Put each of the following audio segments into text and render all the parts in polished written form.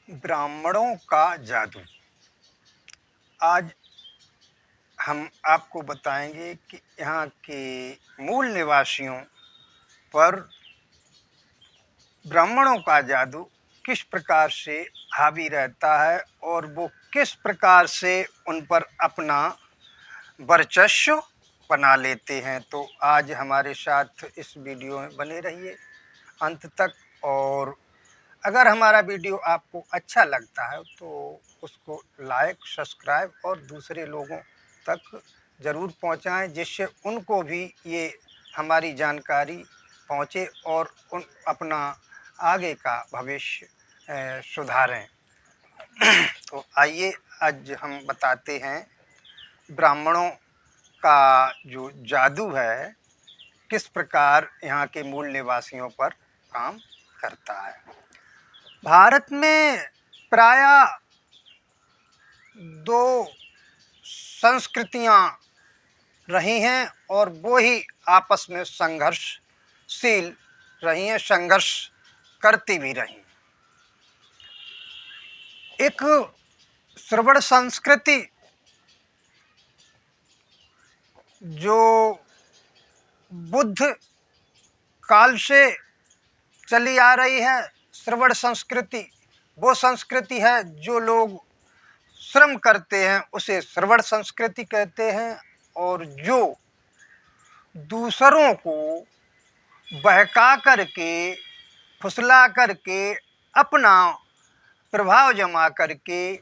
ब्राह्मणों का जादू। आज हम आपको बताएंगे कि यहाँ के मूल निवासियों पर ब्राह्मणों का जादू किस प्रकार से हावी रहता है और वो किस प्रकार से उन पर अपना वर्चस्व बना लेते हैं। तो आज हमारे साथ इस वीडियो में बने रहिए अंत तक। और अगर हमारा वीडियो आपको अच्छा लगता है तो उसको लाइक, सब्सक्राइब और दूसरे लोगों तक ज़रूर पहुंचाएं, जिससे उनको भी ये हमारी जानकारी पहुंचे और उन अपना आगे का भविष्य सुधारें। तो आइए आज हम बताते हैं ब्राह्मणों का जो जादू है किस प्रकार यहाँ के मूल निवासियों पर काम करता है। भारत में प्रायः दो संस्कृतियाँ रही हैं और वो ही आपस में संघर्षशील रही हैं, संघर्ष करती भी रही। एक श्रवण संस्कृति जो बुद्ध काल से चली आ रही है, श्रवण संस्कृति वो संस्कृति है जो लोग श्रम करते हैं उसे श्रवण संस्कृति कहते हैं, और जो दूसरों को बहका करके, फुसला करके, अपना प्रभाव जमा करके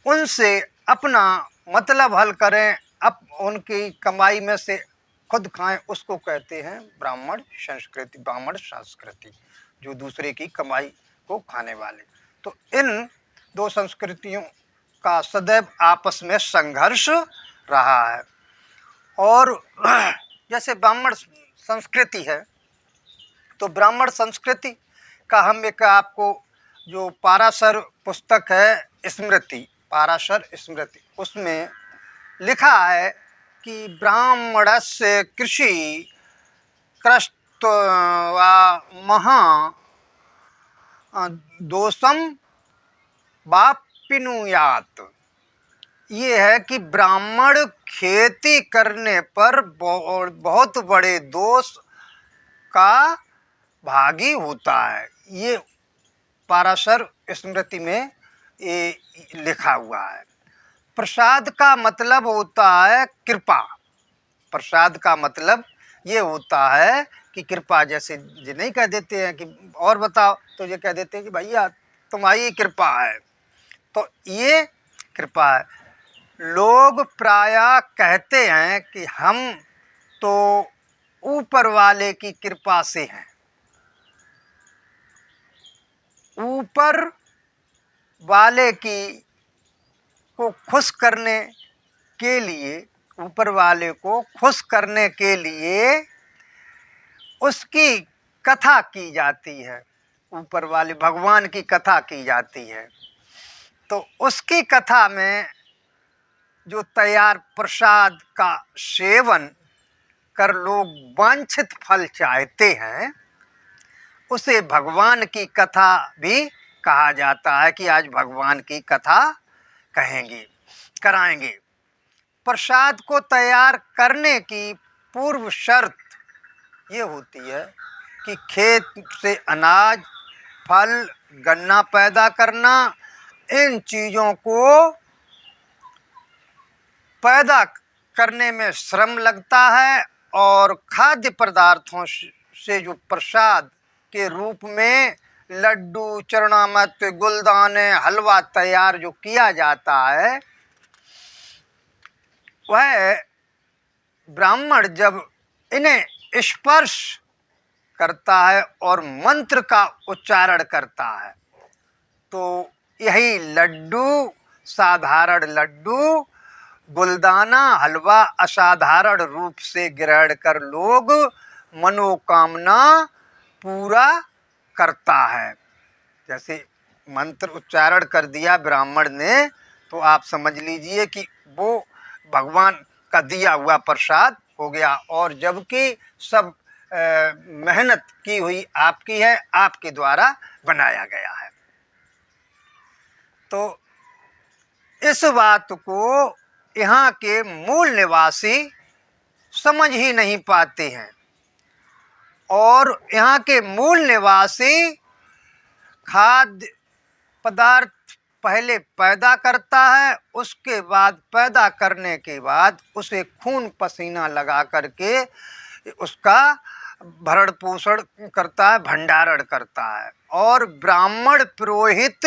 उनसे अपना मतलब हल करें, अब उनकी कमाई में से खुद खाएं, उसको कहते हैं ब्राह्मण संस्कृति, ब्राह्मण संस्कृति, जो दूसरे की कमाई को खाने वाले। तो इन दो संस्कृतियों का सदैव आपस में संघर्ष रहा है। और जैसे ब्राह्मण संस्कृति है तो ब्राह्मण संस्कृति का हम एक आपको जो पाराशर पुस्तक है स्मृति, पाराशर स्मृति, उसमें लिखा है कि ब्राह्मणस्य कृषि कृष्ट्वा महा दोषम वाप्नुयात्। ये है कि ब्राह्मण खेती करने पर बहुत बड़े दोष का भागी होता है। ये पाराशर स्मृति में ये लिखा हुआ है। प्रसाद का मतलब होता है कृपा। प्रसाद का मतलब ये होता है कि कृपा, जैसे ये नहीं कह देते हैं कि और बताओ, तो ये कह देते हैं कि भैया तुम्हारी कृपा है, तो ये कृपा है। लोग प्रायः कहते हैं कि हम तो ऊपर वाले की कृपा से हैं। ऊपर वाले की को खुश करने के लिए, ऊपर वाले को खुश करने के लिए उसकी कथा की जाती है। ऊपर वाले भगवान की कथा की जाती है, तो उसकी कथा में जो तैयार प्रसाद का सेवन कर लोग वांछित फल चाहते हैं, उसे भगवान की कथा भी कहा जाता है कि आज भगवान की कथा कहेंगे, कराएंगे। प्रसाद को तैयार करने की पूर्व शर्त ये होती है कि खेत से अनाज, फल, गन्ना पैदा करना, इन चीज़ों को पैदा करने में श्रम लगता है, और खाद्य पदार्थों से जो प्रसाद के रूप में लड्डू, चरणामृत, गुलदाने, हलवा तैयार जो किया जाता है, वह ब्राह्मण जब इन्हें स्पर्श करता है और मंत्र का उच्चारण करता है, तो यही लड्डू, साधारण लड्डू, गुलदाना, हलवा असाधारण रूप से ग्रहण कर लोग मनोकामना पूरा करता है। जैसे मंत्र उच्चारण कर दिया ब्राह्मण ने, तो आप समझ लीजिए कि वो भगवान का दिया हुआ प्रसाद हो गया, और जबकि सब मेहनत की हुई आपकी है, आपके द्वारा बनाया गया है। तो इस बात को यहाँ के मूल निवासी समझ ही नहीं पाते हैं, और यहाँ के मूल निवासी खाद्य पदार्थ पहले पैदा करता है, उसके बाद पैदा करने के बाद उसे खून पसीना लगा करके उसका भरण पोषण करता है, भंडारण करता है। और ब्राह्मण पुरोहित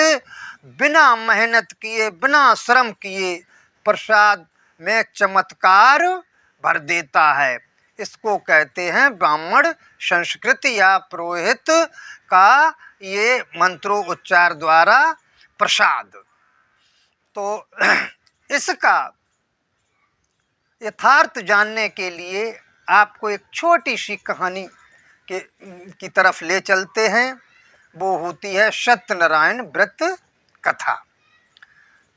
बिना मेहनत किए, बिना श्रम किए प्रसाद में चमत्कार भर देता है। इसको कहते हैं ब्राह्मण संस्कृति या पुरोहित का ये मंत्रों उच्चार द्वारा प्रसाद। तो इसका यथार्थ जानने के लिए आपको एक छोटी सी कहानी की तरफ ले चलते हैं। वो होती है सत्यनारायण व्रत कथा।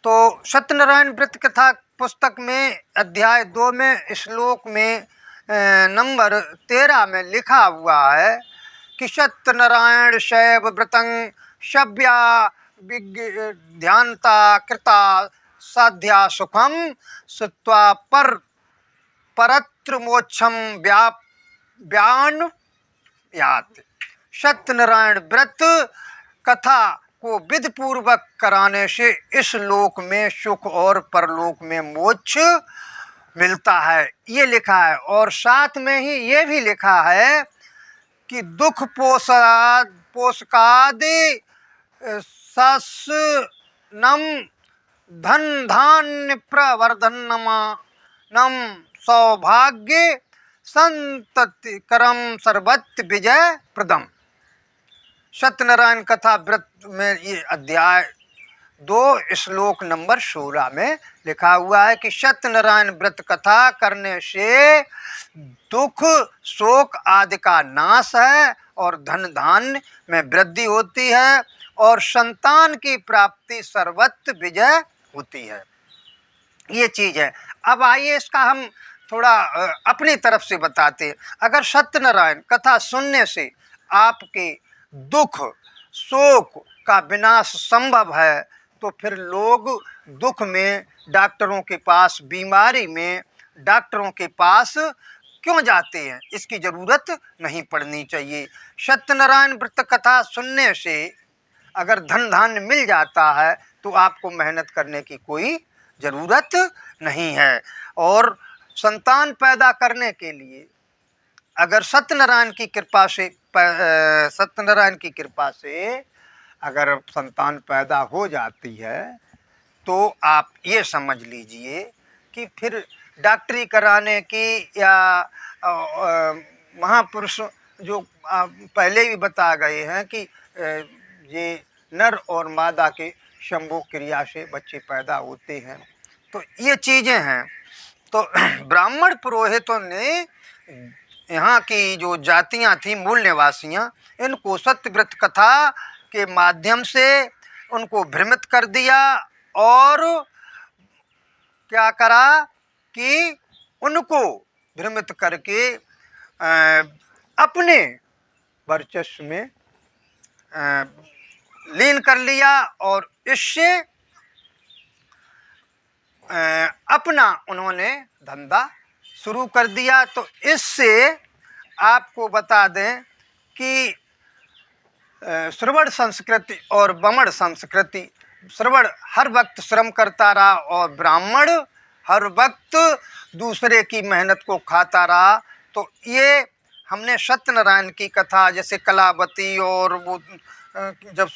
तो सत्यनारायण व्रत कथा पुस्तक में अध्याय 2 में श्लोक में नंबर 13 में लिखा हुआ है कि सत्यनारायण शैव व्रतं शव्या विज्ञानता कृता साध्या सुखम सुत्वा परत्र मोक्षम व्यान यात। सत्यनारायण व्रत कथा को विधि पूर्वक कराने से इस लोक में सुख और परलोक में मोक्ष मिलता है, ये लिखा है। और साथ में ही ये भी लिखा है कि दुख पोषकादि सस्नम धन धान्य प्रवर्धनम सौभाग्य संततिकरम सर्वत्र विजय प्रदम। सत्यनारायण कथा व्रत में ये अध्याय 2 श्लोक नंबर 16 में लिखा हुआ है कि सत्यनारायण व्रत कथा करने से दुख शोक आदि का नाश है और धन धान्य में वृद्धि होती है और संतान की प्राप्ति सर्वत्र विजय होती है। ये चीज़ है। अब आइए इसका हम थोड़ा अपनी तरफ से बताते हैं। अगर सत्यनारायण कथा सुनने से आपके दुख शोक का विनाश संभव है तो फिर लोग दुख में डॉक्टरों के पास, बीमारी में डॉक्टरों के पास क्यों जाते हैं? इसकी ज़रूरत नहीं पड़नी चाहिए। सत्यनारायण व्रत कथा सुनने से अगर धन धान्य मिल जाता है तो आपको मेहनत करने की कोई ज़रूरत नहीं है। और संतान पैदा करने के लिए अगर सत्यनारायण की कृपा से अगर संतान पैदा हो जाती है तो आप ये समझ लीजिए कि फिर डॉक्टरी कराने की या महापुरुष जो पहले भी बता गए हैं कि ये नर और मादा के संभोग क्रिया से बच्चे पैदा होते हैं, तो ये चीज़ें हैं। तो ब्राह्मण पुरोहितों ने यहाँ की जो जातियाँ थीं, मूल निवासियाँ, इनको सत्यव्रत कथा के माध्यम से उनको भ्रमित कर दिया और क्या करा कि उनको भ्रमित करके अपने वर्चस्व में लीन कर लिया और इससे अपना उन्होंने धंधा शुरू कर दिया। तो इससे आपको बता दें कि श्रवण संस्कृति और बमण संस्कृति, श्रवण हर वक्त श्रम करता रहा और ब्राह्मण हर वक्त दूसरे की मेहनत को खाता रहा। तो ये हमने सत्यनारायण की कथा जैसे कलावती और वो जब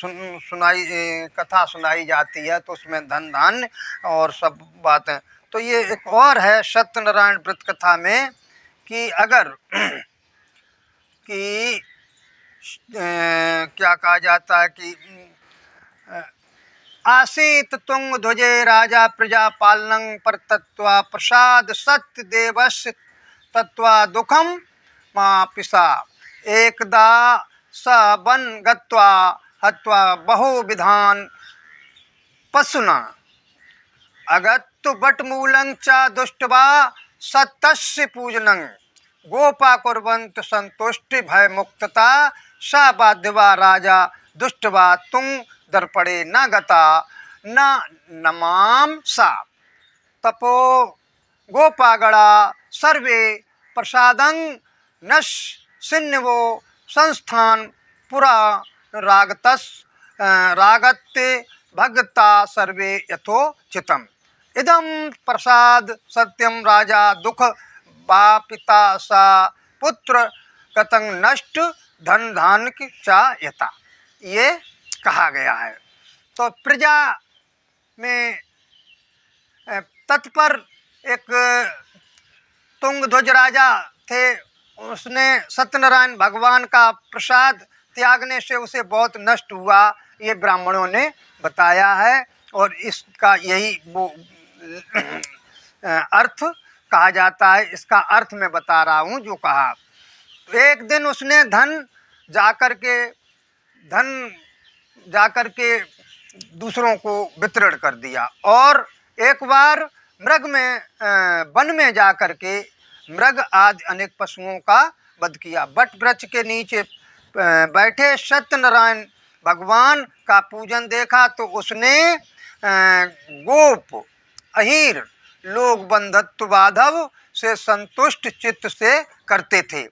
कथा सुनाई जाती है तो उसमें धन धान्य और सब बातें। तो ये एक और है सत्यनारायण व्रत कथा में कि अगर कि क्या कहा जाता है कि आसीत तुंग ध्वजे राजा प्रजा पालनं पर तत्वा प्रसाद सत्य देवस्य तत्वा दुखम मापिसा एकदा स वन गत्वा हत्वा बहुविधान पशुना अगत्तु बटमूलं च दुष्टवा सत्तस्य पूजनं गोपा कुर्वन्त संतुष्टि भय मुक्तता स बाध्यवा राजा दुष्टवा तुंग दर्पणे न गता न नमाम सा तपो गोपागड़ा सर्वे प्रसादं नश सिन्नवो संस्थान पुरा रागत्ते भगता सर्वे यथोचितम् इदं प्रसाद सत्यम राजा दुख बापिता सा पुत्र कतंग नष्ट धन धान की चा यथा, ये कहा गया है। तो प्रजा में तत्पर एक तुंगध्वज राजा थे, उसने सत्यनारायण भगवान का प्रसाद त्यागने से उसे बहुत नष्ट हुआ, ये ब्राह्मणों ने बताया है। और इसका यही वो अर्थ कहा जाता है। इसका अर्थ मैं बता रहा हूँ जो कहा। एक दिन उसने धन जाकर के दूसरों को वितरण कर दिया, और एक बार वन में जाकर के मृग आदि अनेक पशुओं का वध किया। बट वृक्ष के नीचे बैठे सत्यनारायण भगवान का पूजन देखा तो उसने गोप अहीर लोग बंधत्व बाधव से संतुष्ट चित्त से करते थे।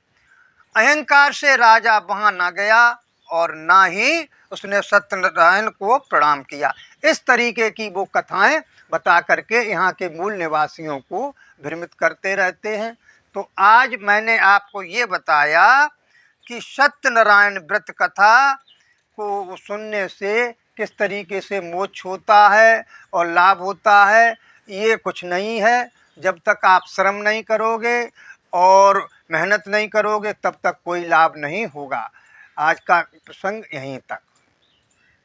अहंकार से राजा वहाँ न गया और ना ही उसने सत्यनारायण को प्रणाम किया। इस तरीके की वो कथाएं बता करके यहाँ के मूल निवासियों को भ्रमित करते रहते हैं। तो आज मैंने आपको ये बताया कि सत्यनारायण व्रत कथा को सुनने से किस तरीके से मोक्ष होता है और लाभ होता है। ये कुछ नहीं है। जब तक आप श्रम नहीं करोगे और मेहनत नहीं करोगे तब तक कोई लाभ नहीं होगा। आज का प्रसंग यहीं तक।